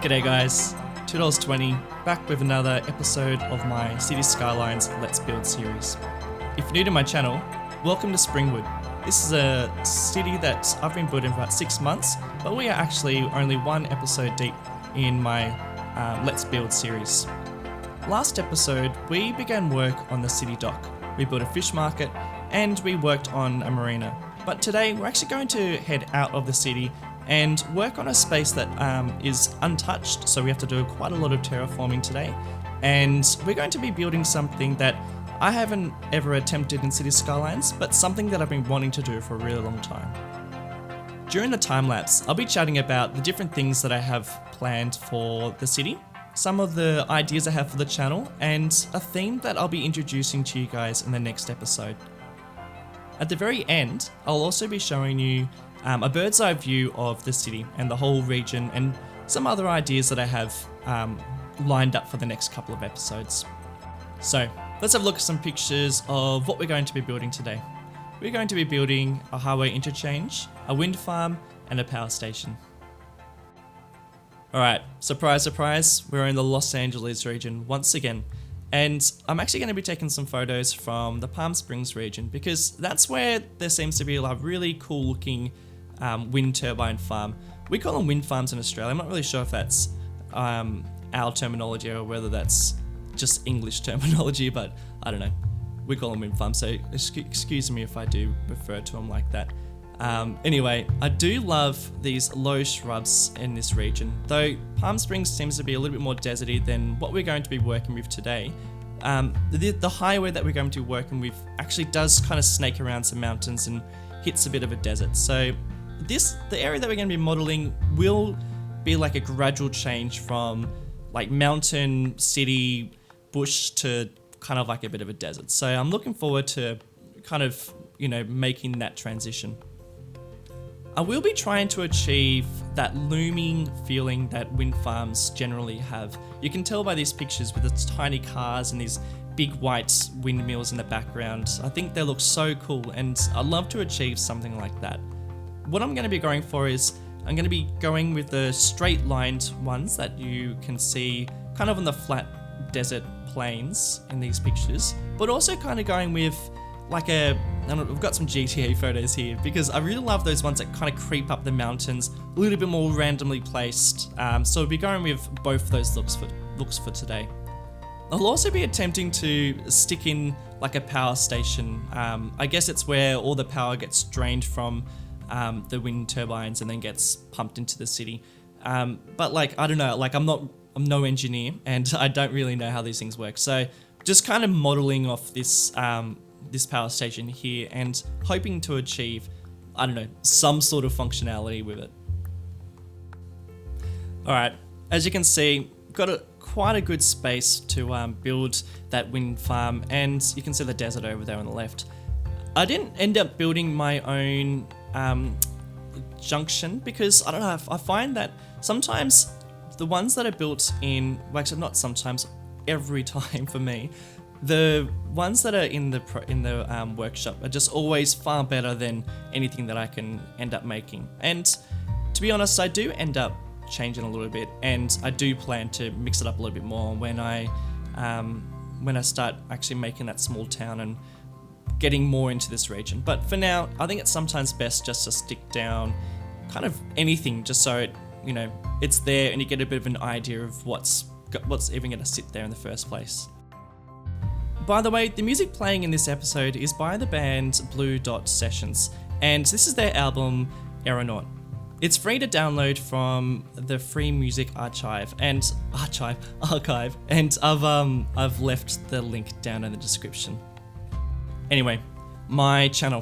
G'day guys, $2.20, back with another episode of my City Skylines Let's Build series. If you're new to my channel, welcome to Springwood. This is a city that I've been building for about 6 months, but we are actually only one episode deep in my Let's Build series. Last episode, we began work on the city dock. We built a fish market and we worked on a marina. But today, we're actually going to head out of the city and work on a space that is untouched, so we have to do quite a lot of terraforming today. And we're going to be building something that I haven't ever attempted in City Skylines, but something that I've been wanting to do for a really long time. During the time lapse, I'll be chatting about the different things that I have planned for the city, some of the ideas I have for the channel, and a theme that I'll be introducing to you guys in the next episode. At the very end, I'll also be showing you a bird's eye view of the city and the whole region and some other ideas that I have lined up for the next couple of episodes. So let's have a look at some pictures of what we're going to be building today. We're going to be building a highway interchange, a wind farm, and a power station. Alright, surprise, surprise, we're in the Los Angeles region once again. And I'm actually going to be taking some photos from the Palm Springs region because that's where there seems to be a really cool looking wind turbine farm. We call them wind farms in Australia. I'm not really sure if that's our terminology or whether that's just English terminology, but I don't know. We call them wind farms, so excuse me if I do refer to them like that. Anyway, I do love these low shrubs in this region, though Palm Springs seems to be a little bit more deserty than what we're going to be working with today. The highway that we're going to be working with actually does kind of snake around some mountains and hits a bit of a desert. So the area that we're going to be modeling will be like a gradual change from like mountain, city, bush to kind of like a bit of a desert. So I'm looking forward to kind of, making that transition. I will be trying to achieve that looming feeling that wind farms generally have. You can tell by these pictures with its tiny cars and these big white windmills in the background. I think they look so cool and I'd love to achieve something like that. What I'm going to be going for is I'm going to be going with the straight lined ones that you can see kind of on the flat desert plains in these pictures, but also kind of going with like we've got some GTA photos here because I really love those ones that kind of creep up the mountains, a little bit more randomly placed. So we'll be going with both those looks for today. I'll also be attempting to stick in like a power station. I guess it's where all the power gets drained from the wind turbines and then gets pumped into the city. But I don't know, I'm no engineer and I don't really know how these things work. So just kind of modeling off this power station here and hoping to achieve, some sort of functionality with it. Alright, as you can see, got quite a good space to build that wind farm, and you can see the desert over there on the left. I didn't end up building my own junction because, I don't know, I find that sometimes the ones that are built in, well, actually not sometimes, every time for me, the ones that are in the workshop are just always far better than anything that I can end up making. And to be honest, I do end up changing a little bit, and I do plan to mix it up a little bit more when I start actually making that small town and getting more into this region. But for now, I think it's sometimes best just to stick down kind of anything, just so it's there and you get a bit of an idea of what's even going to sit there in the first place. By the way, the music playing in this episode is by the band Blue Dot Sessions, and this is their album Aeronoaut. It's free to download from the Free Music Archive, and I've left the link down in the description. Anyway, my channel.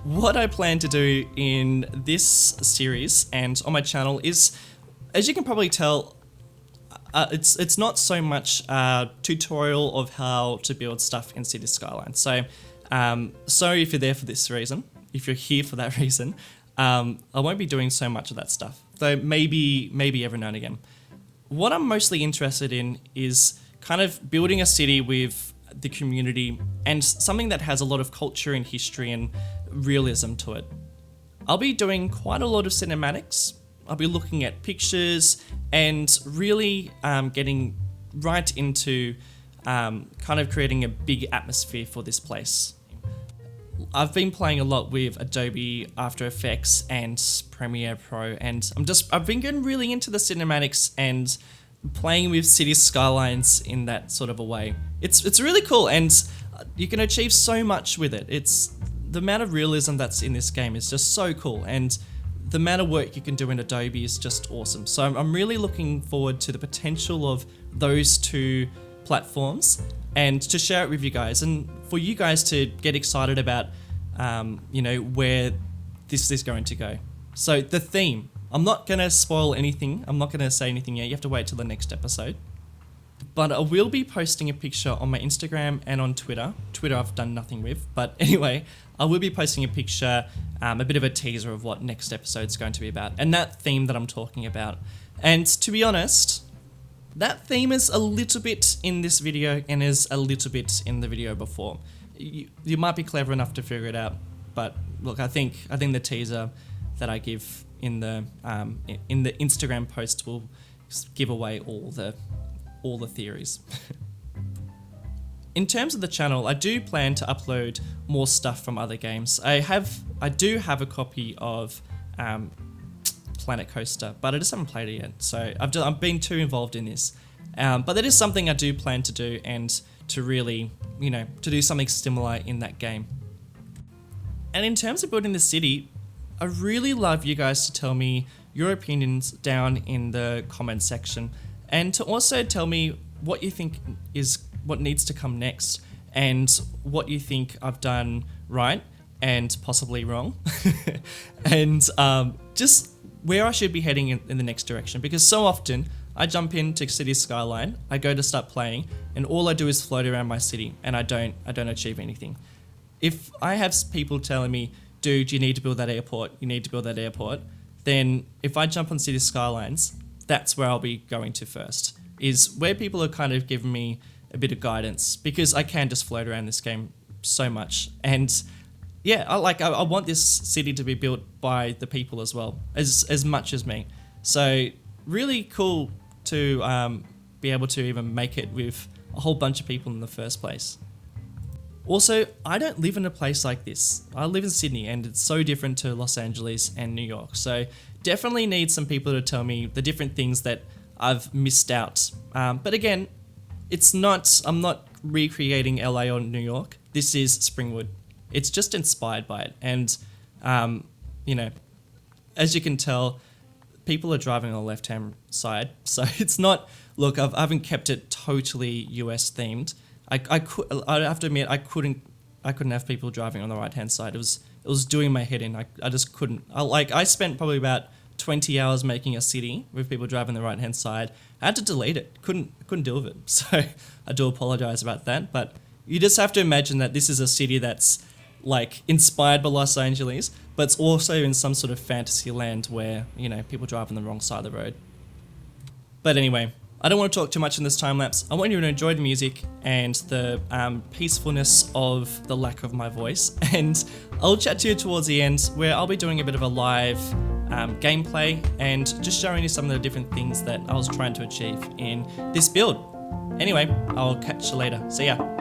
What I plan to do in this series and on my channel is, as you can probably tell, it's not so much a tutorial of how to build stuff in City Skylines. So, sorry if you're there for this reason. If you're here for that reason, I won't be doing so much of that stuff. Though maybe every now and again. What I'm mostly interested in is kind of building a city with the community and something that has a lot of culture and history and realism to it. I'll be doing quite a lot of cinematics. I'll be looking at pictures and really getting right into kind of creating a big atmosphere for this place. I've been playing a lot with Adobe After Effects and Premiere Pro, and I've been getting really into the cinematics and playing with city skylines in that sort of a way. It's really cool, and you can achieve so much with it. It's the amount of realism that's in this game is just so cool, and the amount of work you can do in Adobe is just awesome. So I'm really looking forward to the potential of those two platforms and to share it with you guys, and for you guys to get excited about where this is going to go. So the theme, I'm not going to spoil anything. I'm not going to say anything yet. You have to wait till the next episode. But I will be posting a picture on my Instagram and on Twitter. Twitter I've done nothing with. But anyway, I will be posting a picture, a bit of a teaser of what next episode's going to be about. And that theme that I'm talking about. And to be honest, that theme is a little bit in this video and is a little bit in the video before. You might be clever enough to figure it out. But look, I think the teaser that I give in the Instagram post will give away all the theories. In terms of the channel, I do plan to upload more stuff from other games. I do have a copy of Planet Coaster, but I just haven't played it yet. So I've been too involved in this. But that is something I do plan to do, and to really, to do something similar in that game. And in terms of building the city, I really love you guys to tell me your opinions down in the comment section, and to also tell me what you think is what needs to come next, and what you think I've done right and possibly wrong, and just where I should be heading in the next direction. Because so often I jump into City Skyline, I go to start playing, and all I do is float around my city, and I don't achieve anything. If I have people telling me, dude, you need to build that airport, then if I jump on City Skylines, that's where I'll be going to first, is where people are kind of giving me a bit of guidance, because I can just float around this game so much. And yeah, I want this city to be built by the people as well, as much as me. So really cool to be able to even make it with a whole bunch of people in the first place. Also, I don't live in a place like this. I live in Sydney, and it's so different to Los Angeles and New York. So definitely need some people to tell me the different things that I've missed out. But again, I'm not recreating LA or New York. This is Springwood. It's just inspired by it. And, as you can tell, people are driving on the left-hand side. So it's not, look, I haven't kept it totally US themed. I have to admit, I couldn't have people driving on the right-hand side. It was doing my head in. I just couldn't. I spent probably about 20 hours making a city with people driving the right-hand side. I had to delete it. Couldn't deal with it. So I do apologize about that. But you just have to imagine that this is a city that's like inspired by Los Angeles, but it's also in some sort of fantasy land where, people drive on the wrong side of the road. But anyway, I don't want to talk too much in this time lapse. I want you to enjoy the music and the peacefulness of the lack of my voice. And I'll chat to you towards the end, where I'll be doing a bit of a live gameplay and just showing you some of the different things that I was trying to achieve in this build. Anyway, I'll catch you later. See ya.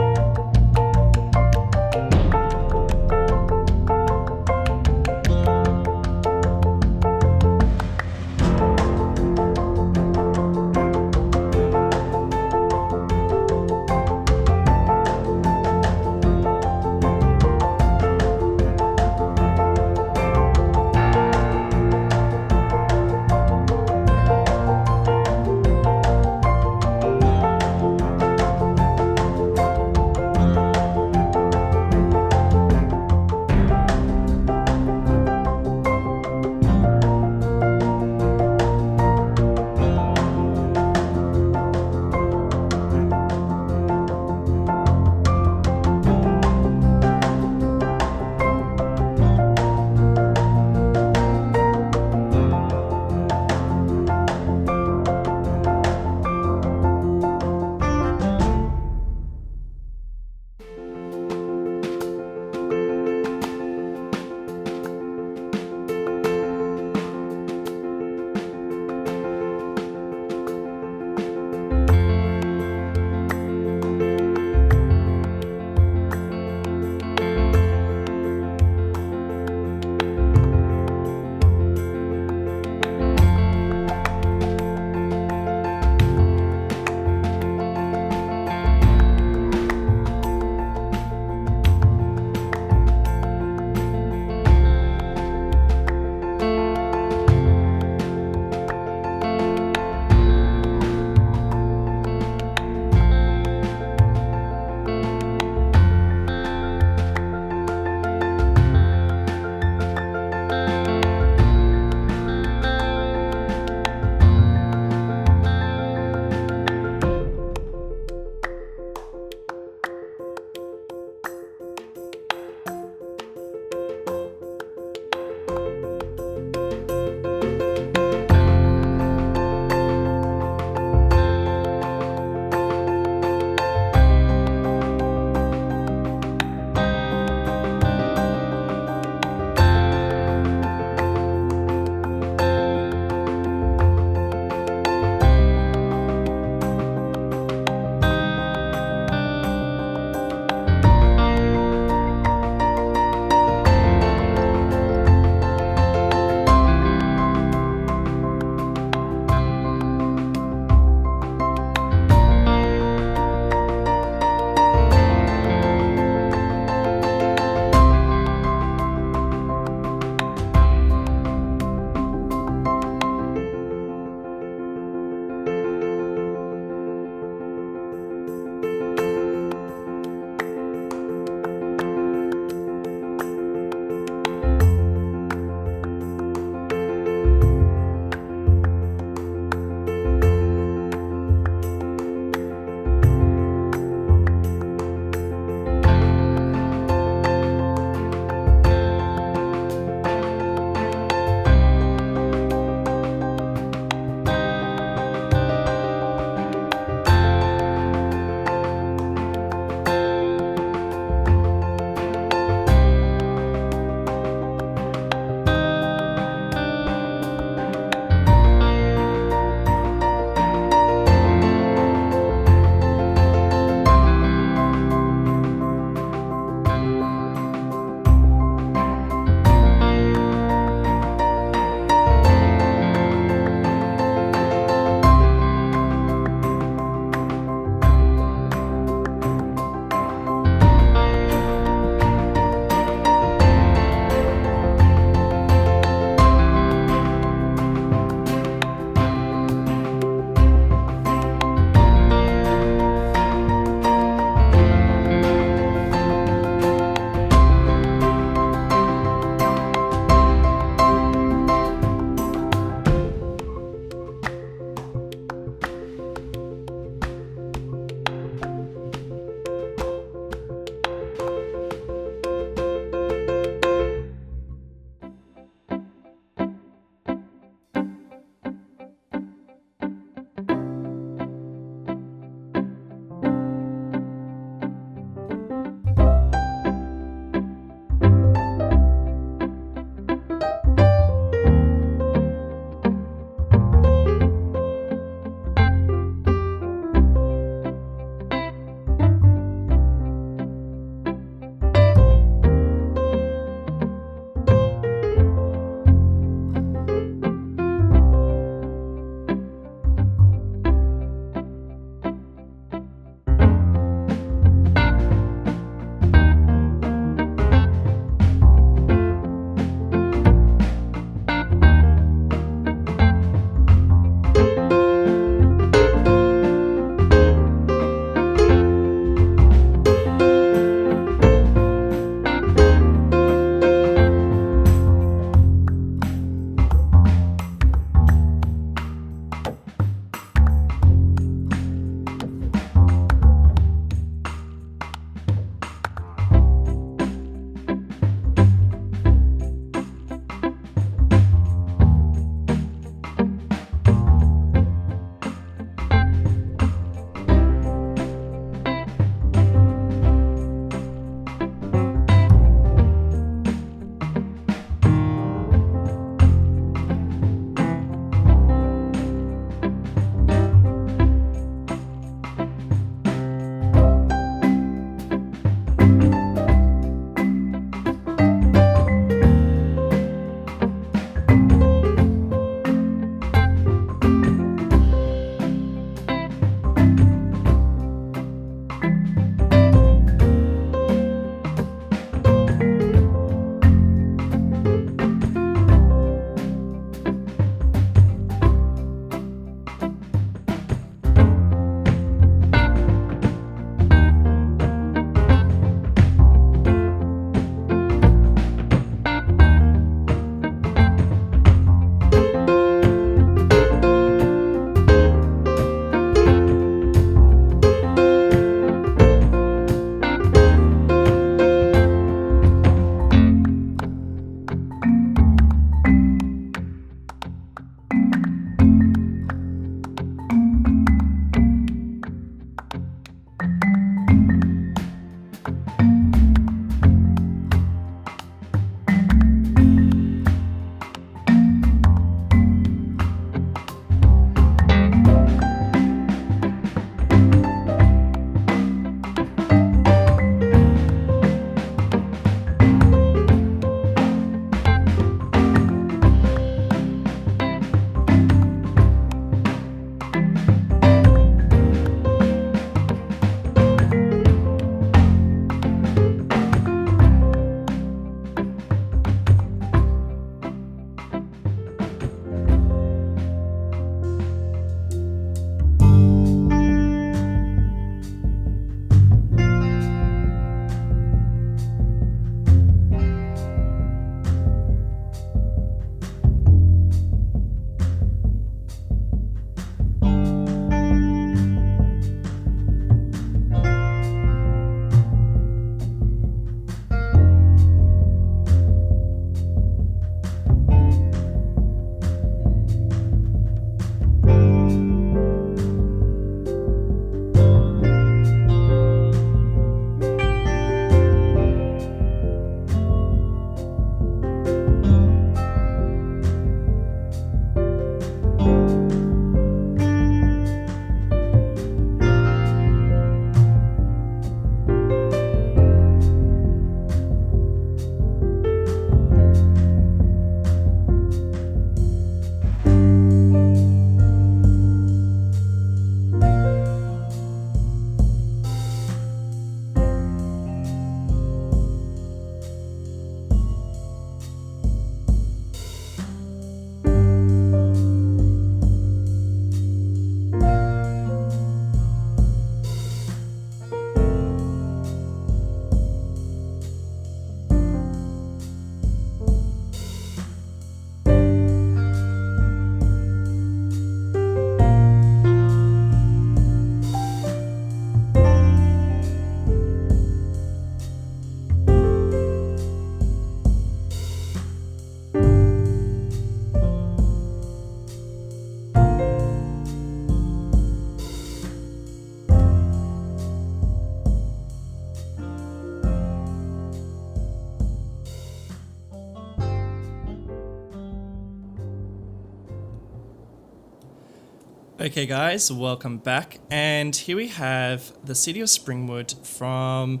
Okay guys, welcome back, and here we have the city of Springwood from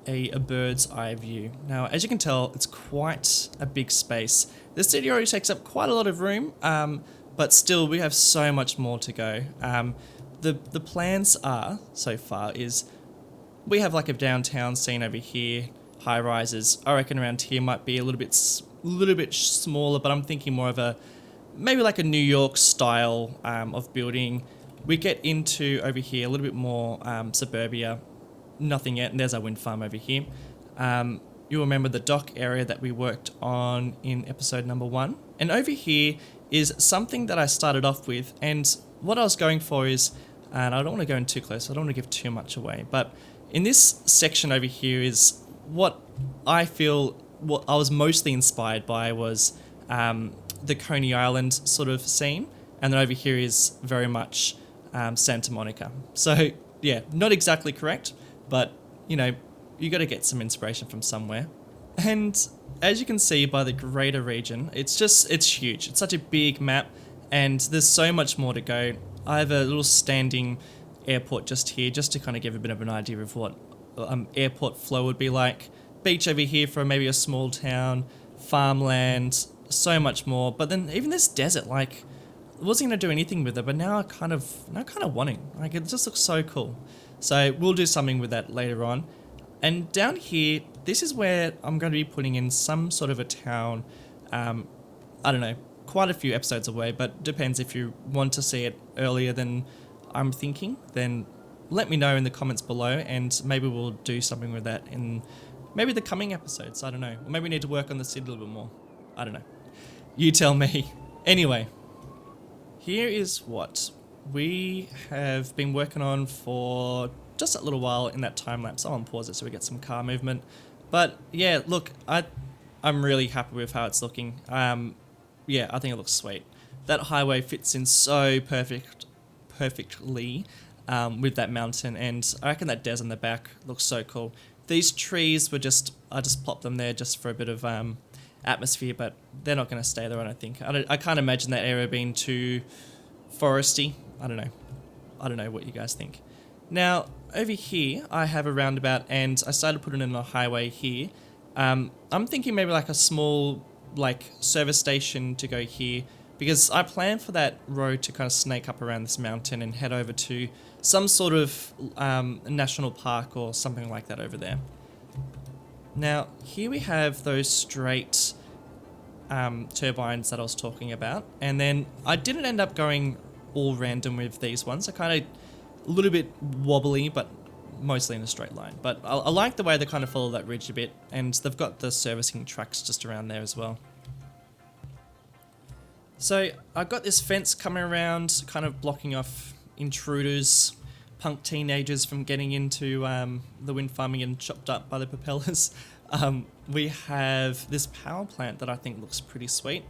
a bird's eye view. Now, as you can tell, it's quite a big space. The city already takes up quite a lot of room, but still we have so much more to go. The plans are, so far, is we have like a downtown scene over here, high rises. I reckon around here might be a little bit smaller, but I'm thinking more of maybe like a New York style of building. We get into over here a little bit more suburbia, nothing yet, and there's our wind farm over here. You'll remember the dock area that we worked on in episode number 1. And over here is something that I started off with, and what I was going for is, and I don't want to go in too close, I don't want to give too much away, but in this section over here is what I feel, what I was mostly inspired by was the Coney Island sort of scene, and then over here is very much Santa Monica. So yeah, not exactly correct, but you know, you got to get some inspiration from somewhere. And as you can see by the greater region, it's huge. It's such a big map, and there's so much more to go. I have a little standing airport just here, just to kind of give a bit of an idea of what airport flow would be like. Beach over here for maybe a small town, farmland, so much more. But then even this desert, like, I wasn't going to do anything with it, but now I kind of wanting. Like, it just looks so cool. So we'll do something with that later on. And down here, this is where I'm going to be putting in some sort of a town. I don't know, quite a few episodes away, but depends. If you want to see it earlier than I'm thinking, then let me know in the comments below, and maybe we'll do something with that in maybe the coming episodes. I don't know. Or maybe we need to work on the city a little bit more. I don't know. You tell me. Anyway, here is what we have been working on for just a little while in that time lapse. I'll unpause it so we get some car movement. But yeah, look, I'm really happy with how it's looking. Yeah, I think it looks sweet. That highway fits in so perfectly with that mountain, and I reckon that desert in the back looks so cool. These trees were I just plopped them there just for a bit of atmosphere, but they're not going to stay there, I don't think. I can't imagine that area being too foresty. I don't know what you guys think. Now, over here, I have a roundabout, and I started putting in a highway here. I'm thinking maybe like a small service station to go here, because I plan for that road to kind of snake up around this mountain and head over to some sort of national park or something like that over there. Now, here we have those straight turbines that I was talking about, and then I didn't end up going all random with these ones. I kind of a little bit wobbly, but mostly in a straight line. But I like the way they kind of follow that ridge a bit, and they've got the servicing tracks just around there as well. So I've got this fence coming around, kind of blocking off intruders, punk teenagers from getting into the wind farming and chopped up by the propellers. We have this power plant that I think looks pretty sweet.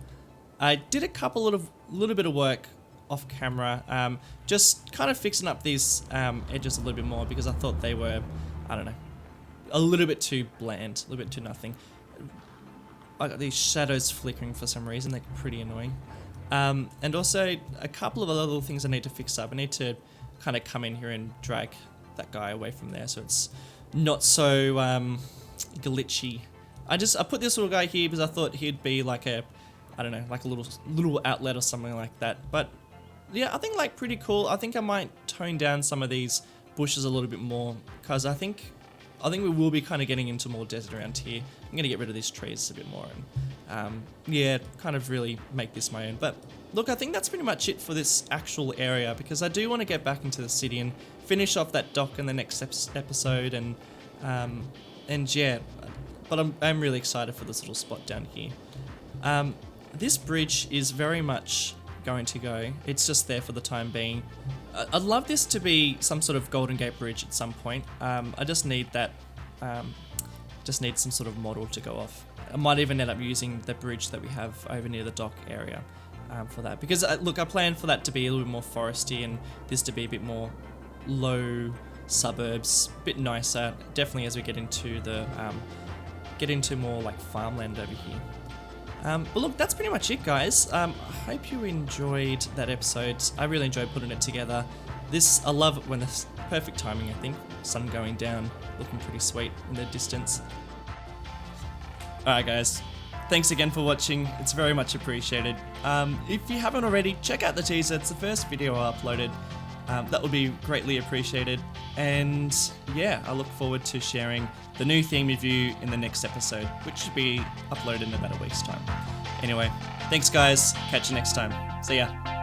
I did a little bit of work off camera, just kind of fixing up these edges a little bit more, because I thought they were, I don't know, a little bit too bland, a little bit too nothing. I got these shadows flickering for some reason, they're pretty annoying. And also a couple of other little things I need to fix up. I need to kind of come in here and drag that guy away from there so it's not so glitchy. I put this little guy here because I thought he'd be like a little outlet or something like that. But yeah, I think pretty cool. I think I might tone down some of these bushes a little bit more, because I think we will be kind of getting into more desert around here. I'm going to get rid of these trees a bit more and yeah, kind of really make this my own. But look, I think that's pretty much it for this actual area, because I do want to get back into the city and finish off that dock in the next episode, and yeah, but I'm really excited for this little spot down here. This bridge is very much going to go. It's just there for the time being. I'd love this to be some sort of Golden Gate Bridge at some point. I just need that, just need some sort of model to go off. I might even end up using the bridge that we have over near the dock area for that. Because look, I plan for that to be a little bit more foresty, and this to be a bit more low suburbs, a bit nicer. Definitely as we get into the, get into more like farmland over here. But look, that's pretty much it, guys. I hope you enjoyed that episode. I really enjoyed putting it together. I love it when there's perfect timing, I think. Sun going down, looking pretty sweet in the distance. Alright guys, thanks again for watching, it's very much appreciated. If you haven't already, check out the teaser, it's the first video I uploaded. That would be greatly appreciated. And yeah, I look forward to sharing the new theme with you in the next episode, which should be uploaded in about a week's time. Anyway, thanks guys, catch you next time. See ya.